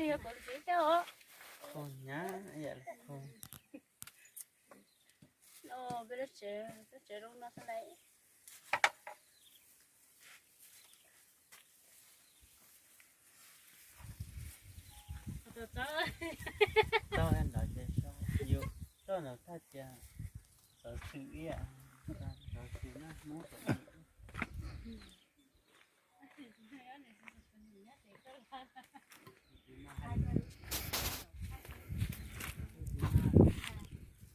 thì có gì cho Không nhá, vậy là không. nó bây giờ chơi đâu nó sẽ lấy Tao em nói chơi sao? Nhiều, tao nói ta chả, tao chịu ý à, tao chịu nó muốn tao.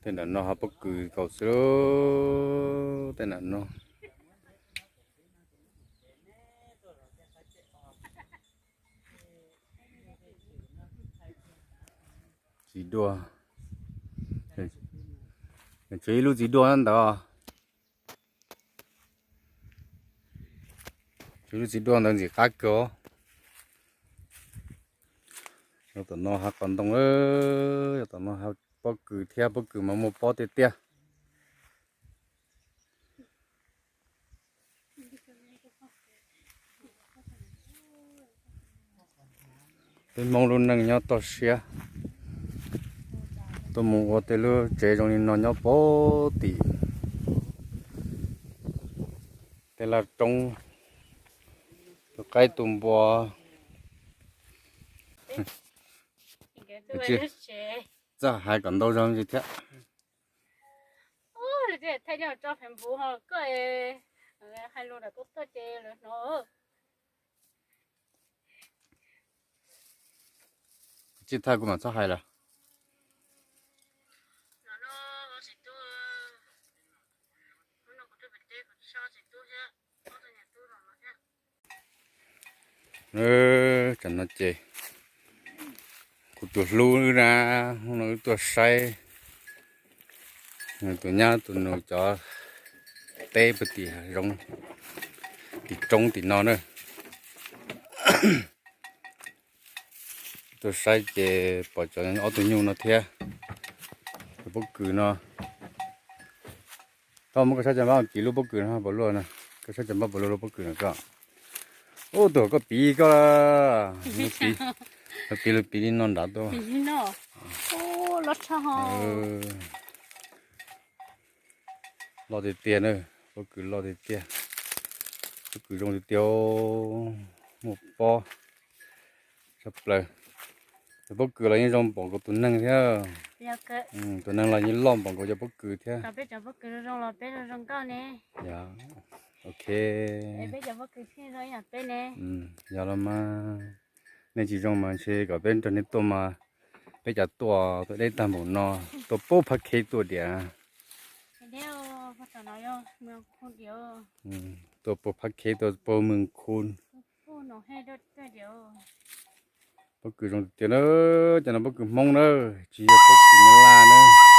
tên là nó học bất cứ cầu số tên là nó gì đua chơi lúc gì đua ăn đó chơi lúc gì đua ăn gì khác cơ tụi nó học còn đông ơi tụi nó học bất cứ theo bất cứ mà một bao tiền tiền tôi mong luôn năng nhau to xia tôi mong có thể luôn chơi trong nó nhau bao tỷ thế là trong cái tôm bò chứ ra hai con đâu rồi gì thế ôi thế thay nhau cho phèn phù họ cái hai lô đã tốt tới chơi rồi nó chỉ thay của mà sao hay là chẳng nó chơi của tụi lú ra nó tụi say tụi nhà tụi nó cho tê bự tì rong tì trống tì nó nữa tụi say chơi bỏ cho nó tụi nhung nó theo bất cứ nó tao mới có sai chấm bao kỷ lục bất cứ nó bỏ luôn nè cái sai chấm bao bỏ luôn bất cứ nó cả ô tụi có bí cơ nó bí nó đã đâu nó ô lót cho họ lo để tiền nữa bất cứ lo để tiền bất cứ dùng để tiêu một bo sắp lời bất cứ là những dòng bỏ của tuần năng theo tuần năng là những lon bỏ của cho bất cứ theo tao biết cho bất cứ rong lọt bé rong cao nè dạ ok bé cho bất cứ khi rồi nhặt bé nè dạ là mà nên chỉ trong mà xe cả bên trên này mà bây giờ tôi đây tầm một nó tôi bố phát khí tôi đẻ đeo phát triển nói yo mường khôn điệu tôi bố phát khí tôi bố mừng khôn khôn nó hay đốt cái điệu bất cứ trong tiền nữa cho nó bất cứ mong nữa chỉ là bất cứ như là nữa